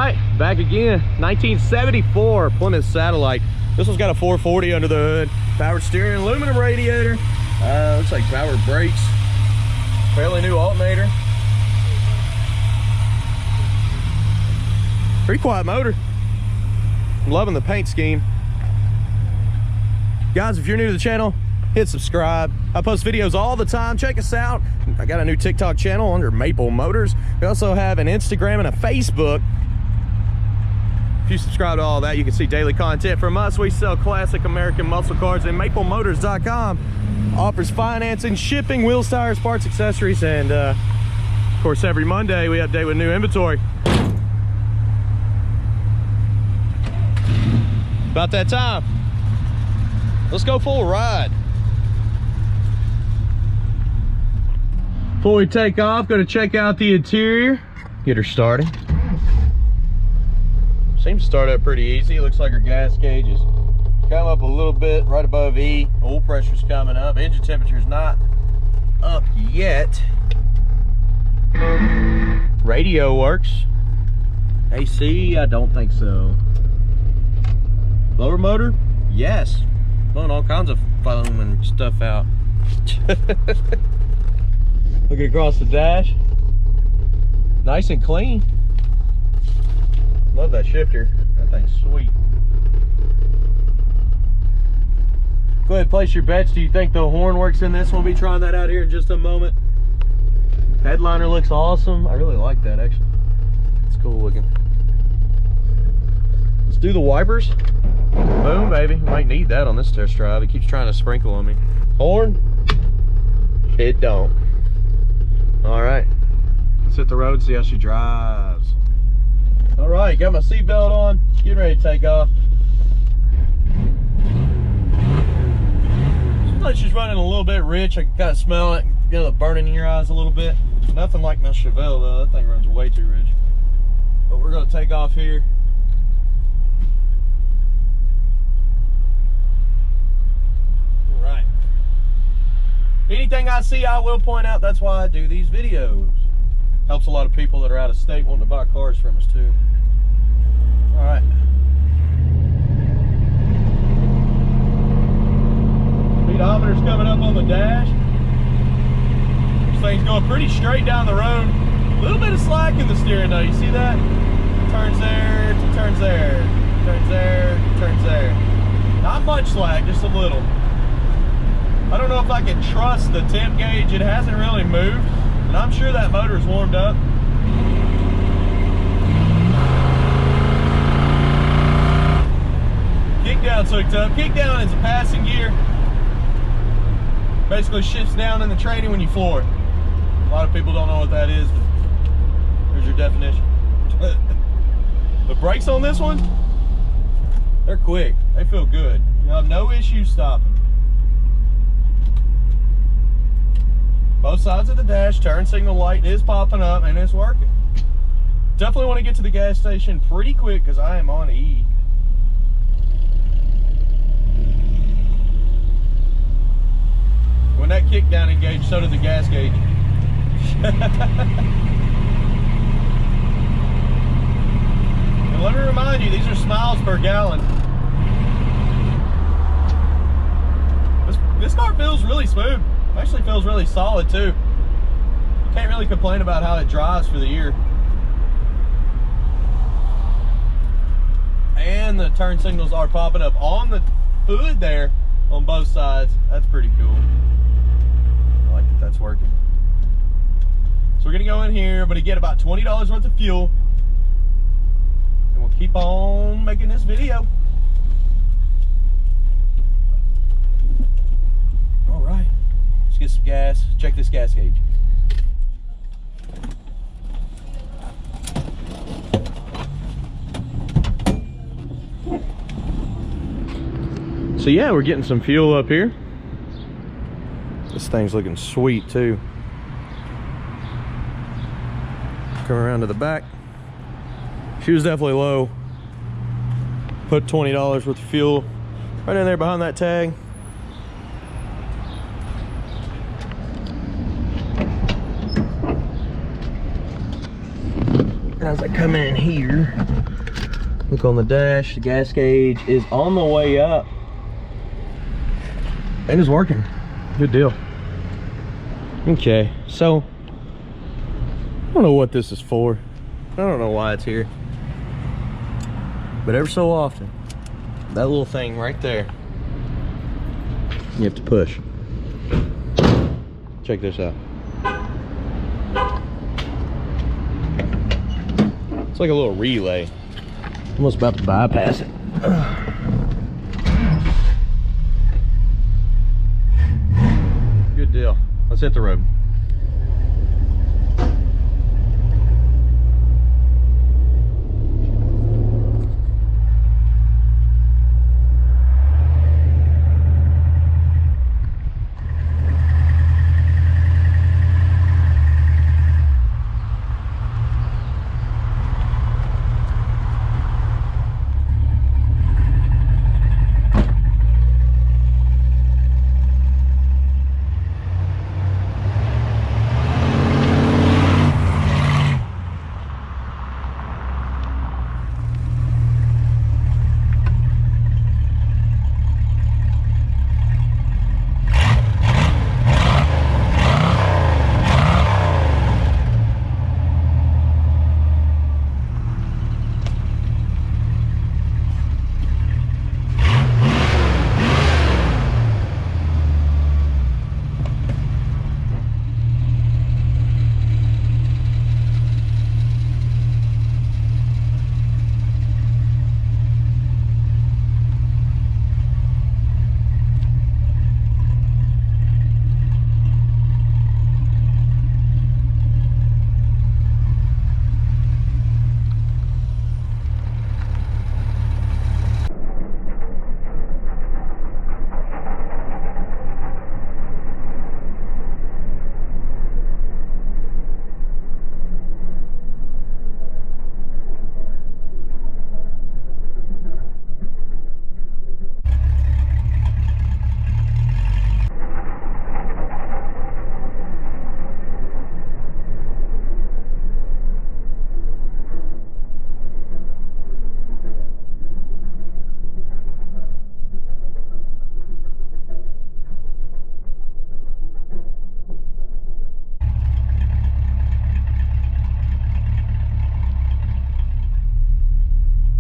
right, back again. 1974 Plymouth Satellite. This one's got a 440 under the hood, powered steering, aluminum radiator. Looks like powered brakes. Fairly new alternator. Pretty quiet motor. I'm loving the paint scheme. Guys, if you're new to the channel, hit subscribe. I post videos all the time. Check us out. I got a new TikTok channel under Maple Motors. We also have an Instagram and a Facebook. If you subscribe to all that, you can see daily content from us. We sell classic American muscle cars, and maplemotors.com offers financing, shipping, wheels, tires, parts, accessories, and of course every Monday we update with new inventory. About that time. Let's go for a ride. Before we take off, going to check out the interior, get her started. Seems to start up pretty easy. It looks like her gas gauge is come up a little bit right above E. Oil pressure's coming up. Engine temperature's not up yet. Radio works. AC, I don't think so. Blower motor, yes. Blowing all kinds of foam and stuff out. Looking across the dash. Nice and clean. Love that shifter. That thing's sweet. Go ahead and place your bets. Do you think the horn works in this? We'll be trying that out here in just a moment. Headliner looks awesome. I really like that actually. It's cool looking. Let's do the wipers. Boom, baby. Might need that on this test drive. It keeps trying to sprinkle on me. Horn. It don't. All right. Let's hit the road, see how she drives. All right, got my seatbelt on, getting ready to take off. Seems like she's running a little bit rich. I can kind of smell it, get the burning in your eyes a little bit. Nothing like my Chevelle though, that thing runs way too rich. But we're gonna take off here. All right. Anything I see, I will point out. That's why I do these videos. Helps a lot of people that are out of state wanting to buy cars from us too. All right. Speedometer's coming up on the dash. This thing's going pretty straight down the road. A little bit of slack in the steering though. You see that? Turns there, turns there, turns there, turns there. Not much slack, just a little. I don't know if I can trust the temp gauge. It hasn't really moved. And I'm sure that motor's warmed up. Kickdown's hooked up. Kickdown is a passing gear. Basically shifts down in the training when you floor it. A lot of people don't know what that is, but here's your definition. The brakes on this one, they're quick. They feel good. You have no issue stopping. Both sides of the dash, turn signal light is popping up and it's working. Definitely want to get to the gas station pretty quick because I am on E. When that kickdown engaged, so did the gas gauge. And let me remind you, these are miles per gallon. This car feels really smooth. Actually feels really solid too. Can't really complain about how it drives for the year. And the turn signals are popping up on the hood there on both sides. That's pretty cool. I like that that's working. So we're gonna go in here, but get about $20 worth of fuel. And we'll keep on making this video. All right. Get some gas, check this gas gauge. So yeah, we're getting some fuel up here. This thing's looking sweet too. Come around to the back. She was definitely low. Put $20 worth of fuel right in there behind that tag. As I come in here, look on the dash, the gas gauge is on the way up and is working. Good deal. Okay, so I don't know what this is for. I don't know why it's here, but every so often, that little thing right there, you have to push. Check this out. It's like a little relay. Almost about to bypass it. Good deal. Let's hit the road.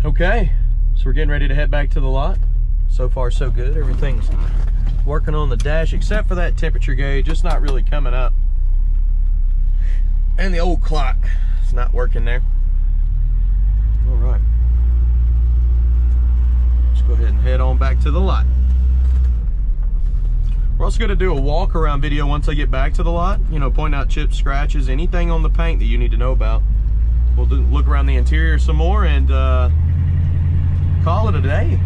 Okay, so we're getting ready to head back to the lot. So far so good. Everything's working on the dash except for that temperature gauge. It's not really coming up. And the old clock is not working there. All right. Let's go ahead and head on back to the lot. We're also going to do a walk around video once I get back to the lot. You know, point out chips, scratches, anything on the paint that you need to know about. We'll look around the interior some more and call it a day.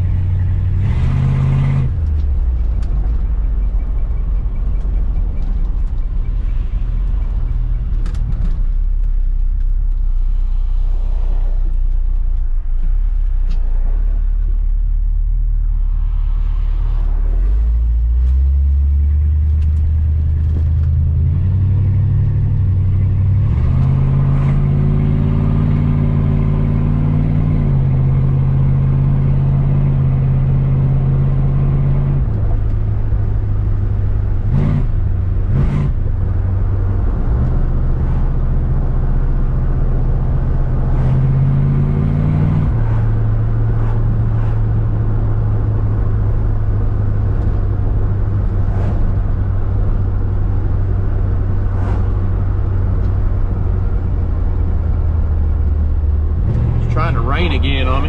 Again on me.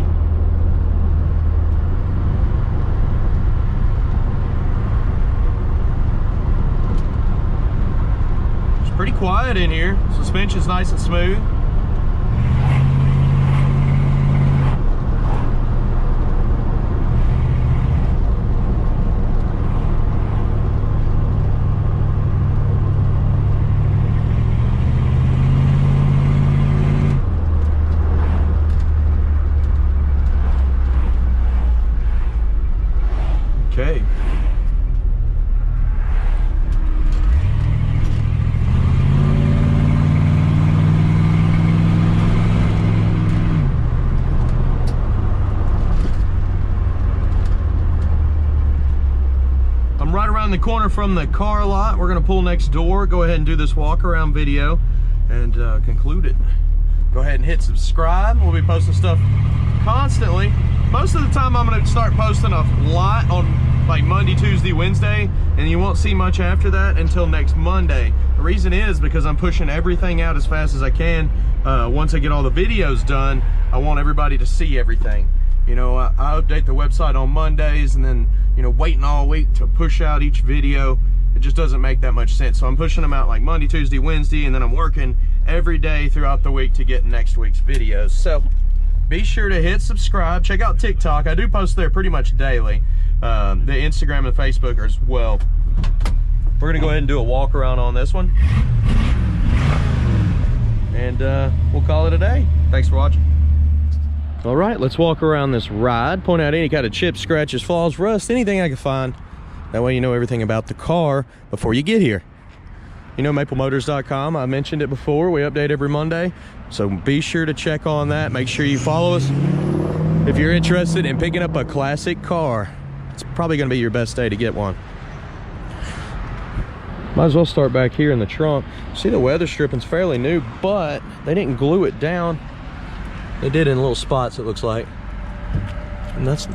It's pretty quiet in here. Suspension's nice and smooth. Okay. around the corner from the car lot. We're gonna pull next door, go ahead and do this walk around video and conclude it. Go ahead and hit subscribe. We'll be posting stuff constantly. Most of the time I'm gonna start posting a lot on like Monday, Tuesday, Wednesday, and you won't see much after that until next Monday. The reason is because I'm pushing everything out as fast as I can. Once I get all the videos done, I want everybody to see everything. You know, I update the website on Mondays, and then, you know, waiting all week to push out each video, it just doesn't make that much sense. So I'm pushing them out like Monday, Tuesday, Wednesday, and then I'm working every day throughout the week to get next week's videos. So be sure to hit subscribe. Check out TikTok. I do post there pretty much daily. The Instagram and Facebook as well. We're gonna go ahead and do a walk around on this one, and we'll call it a day. Thanks for watching. All right, let's walk around this ride, point out any kind of chips, scratches, flaws, rust, anything I can find. That way you know everything about the car before you get here. You know, maplemotors.com, I mentioned it before, we update every Monday, so be sure to check on that. Make sure you follow us if you're interested in picking up a classic car. It's probably gonna be your best day to get one. Might as well start back here in the trunk. See, the weather stripping's fairly new, but they didn't glue it down. They did in little spots, it looks like. And that's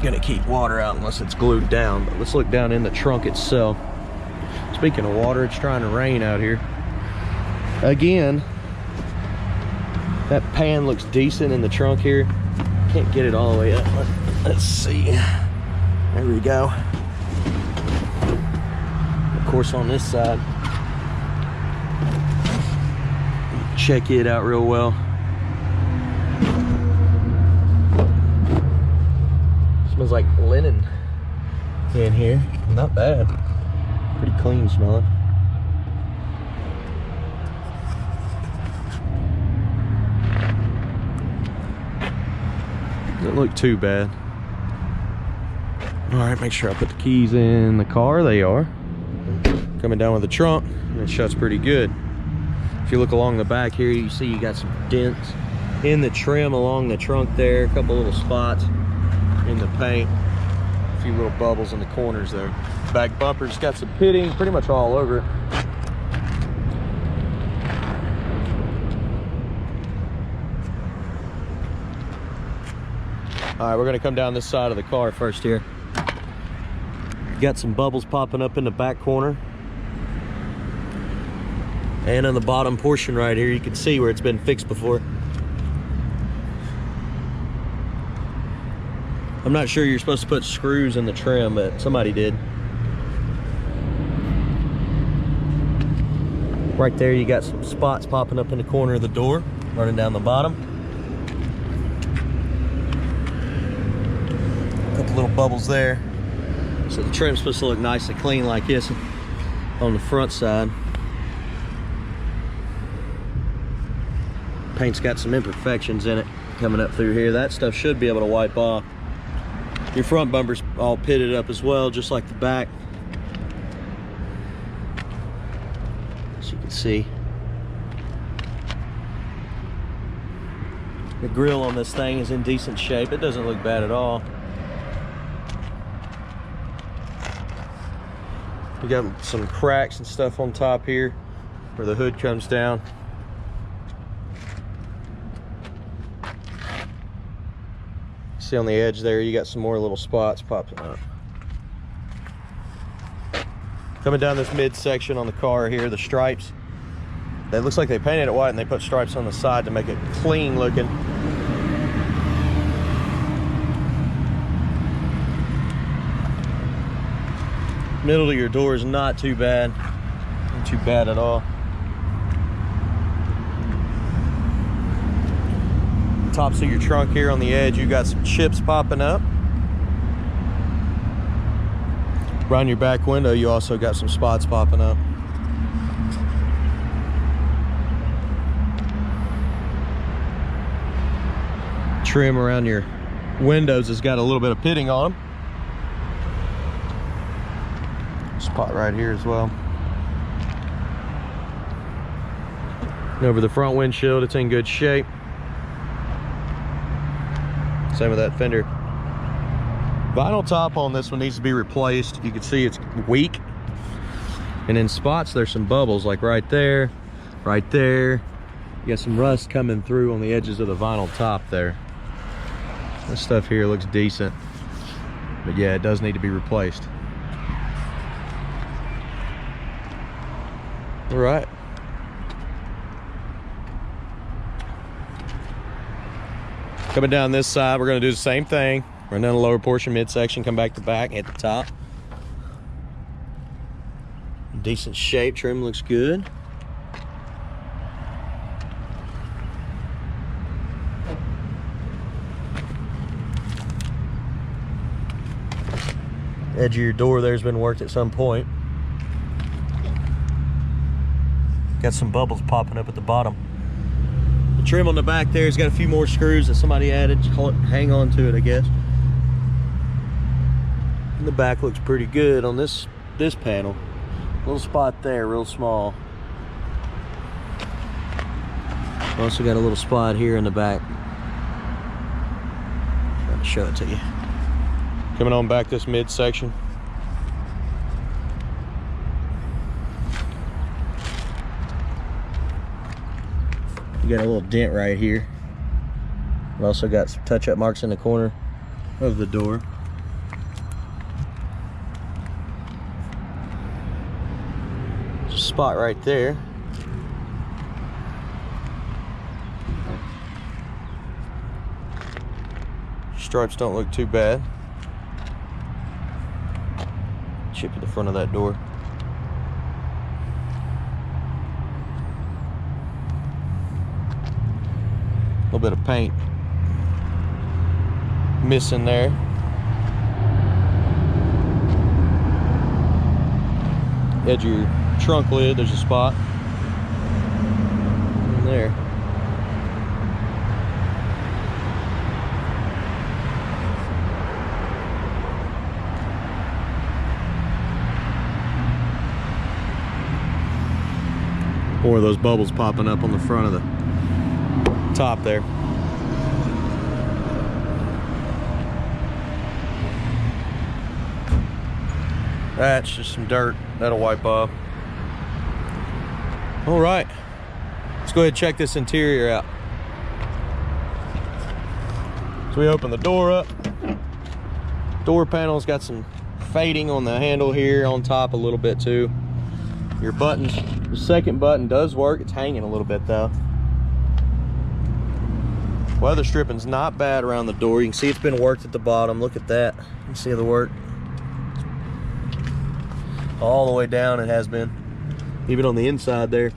gonna keep water out unless it's glued down. But let's look down in the trunk itself. Speaking of water, it's trying to rain out here. Again, that pan looks decent in the trunk here. Can't get it all the way up. Let's see. There we go. Of course, on this side, check it out real well. Smells like linen in here. Not bad. Pretty clean smelling. Doesn't look too bad. All right, make sure I put the keys in the car. They are. Coming down with the trunk, and it shuts pretty good. If you look along the back here, you see you got some dents in the trim along the trunk there. A couple little spots in the paint. A few little bubbles in the corners there. Back bumper's got some pitting pretty much all over it. All right, we're gonna come down this side of the car first here. Got some bubbles popping up in the back corner. And on the bottom portion right here, you can see where it's been fixed before. I'm not sure you're supposed to put screws in the trim, but somebody did. Right there, you got some spots popping up in the corner of the door, running down the bottom. A couple little bubbles there. So the trim's supposed to look nice and clean like this on the front side. Paint's got some imperfections in it coming up through here. That stuff should be able to wipe off. Your front bumper's all pitted up as well, just like the back. As you can see. The grill on this thing is in decent shape. It doesn't look bad at all. We got some cracks and stuff on top here where the hood comes down. See on the edge there, you got some more little spots popping up. Coming down this midsection on the car here, the stripes. It looks like they painted it white and they put stripes on the side to make it clean looking. Middle of your door is not too bad. Not too bad at all. Tops of your trunk here on the edge, you got some chips popping up. Around your back window, you also got some spots popping up. Trim around your windows has got a little bit of pitting on them. Spot right here as well. And over the front windshield, it's in good shape. Same with that fender. Vinyl top on this one needs to be replaced. You can see it's weak. And in spots, there's some bubbles, like right there, right there. You got some rust coming through on the edges of the vinyl top there. This stuff here looks decent. But yeah, it does need to be replaced. All right. Coming down this side, we're gonna do the same thing. Run down the lower portion, midsection, come back to back, hit the top. Decent shape, trim looks good. Edge of your door there's been worked at some point. Got some bubbles popping up at the bottom. The trim on the back there's got a few more screws that somebody added. Just hang on to it, I guess. And the back looks pretty good on this panel. Little spot there, real small. Also got a little spot here in the back. Trying to show it to you. Coming on back this midsection. You got a little dent right here. We've also got some touch-up marks in the corner of the door. Spot right there. Stripes don't look too bad. Chip at the front of that door. A little bit of paint missing there. Edge of your trunk lid, there's a spot in there. Or those bubbles popping up on the front of the top there. That's just some dirt. That'll wipe off. All right, let's go ahead and check this interior out. So we open the door up. Door panel's got some fading on the handle here, on top a little bit too. Your buttons, the second button does work. It's hanging a little bit though. Weather stripping's not bad around the door. You can see it's been worked at the bottom. Look at that. You can see the work. All the way down it has been. Even on the inside there.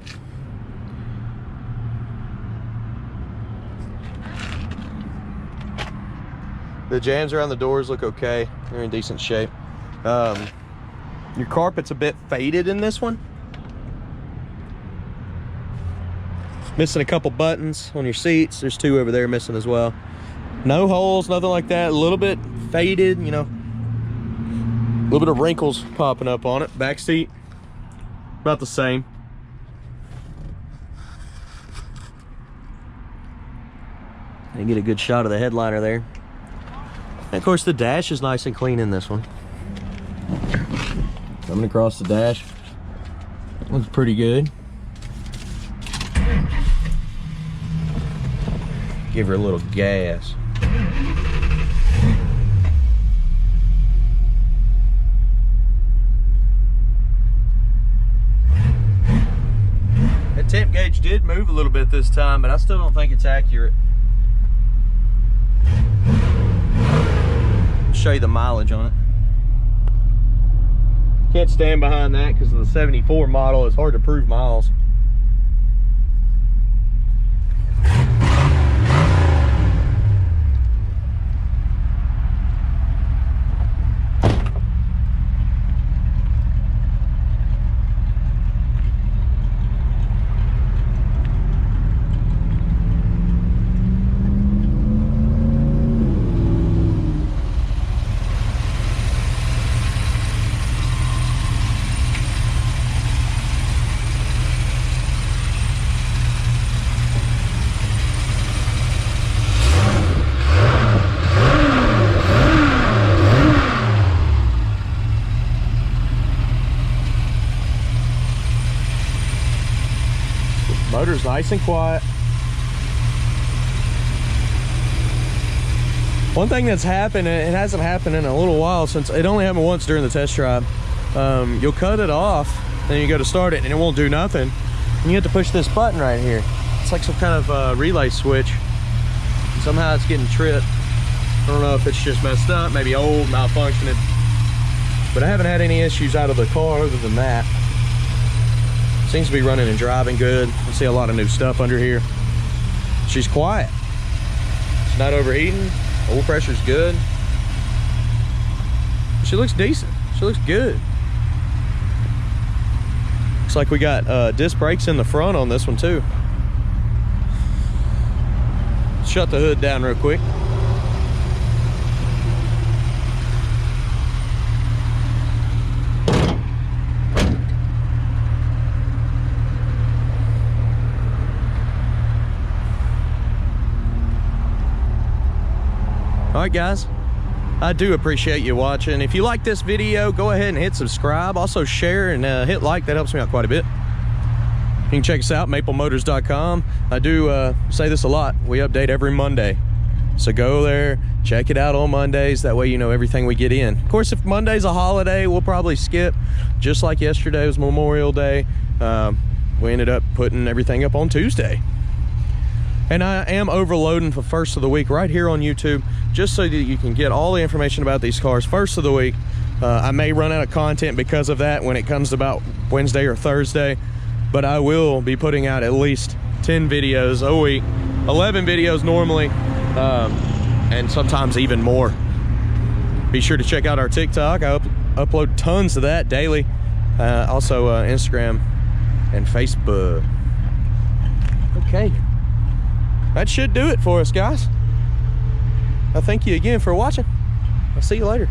The jambs around the doors look okay. They're in decent shape. Your carpet's a bit faded in this one. Missing a couple buttons on your seats. There's two over there missing as well. No holes, nothing like that. A little bit faded, you know. A little bit of wrinkles popping up on it. Back seat, about the same. And get a good shot of the headliner there. And of course the dash is nice and clean in this one. Coming across the dash, looks pretty good. Give her a little gas. That temp gauge did move a little bit this time, but I still don't think it's accurate. I'll show you the mileage on it. Can't stand behind that because of the 74 model. It's hard to prove miles. Motor's nice and quiet. One thing that's happened, it hasn't happened in a little while, since it only happened once during the test drive. You'll cut it off, then you go to start it and it won't do nothing. And you have to push this button right here. It's like some kind of relay switch. And somehow it's getting tripped. I don't know if it's just messed up, maybe old, malfunctioning. But I haven't had any issues out of the car other than that. Seems to be running and driving good. I see a lot of new stuff under here. She's quiet. It's not overheating. Oil pressure's good. She looks decent. She looks good. Looks like we got disc brakes in the front on this one too. Shut the hood down real quick. All right, guys, I do appreciate you watching. If you like this video, go ahead and hit subscribe. Also share and hit like. That helps me out quite a bit. You can check us out, maplemotors.com. I do say this a lot. We update every Monday. So go there, check it out on Mondays. That way you know everything we get in. Of course, if Monday's a holiday, we'll probably skip. Just like yesterday was Memorial Day. We ended up putting everything up on Tuesday. And I am overloading for first of the week right here on YouTube, just so that you can get all the information about these cars first of the week. I may run out of content because of that when it comes to about Wednesday or Thursday, but I will be putting out at least 10 videos a week, 11 videos normally, and sometimes even more. Be sure to check out our TikTok. I upload tons of that daily. Also Instagram and Facebook. Okay. That should do it for us, guys. I thank you again for watching. I'll see you later.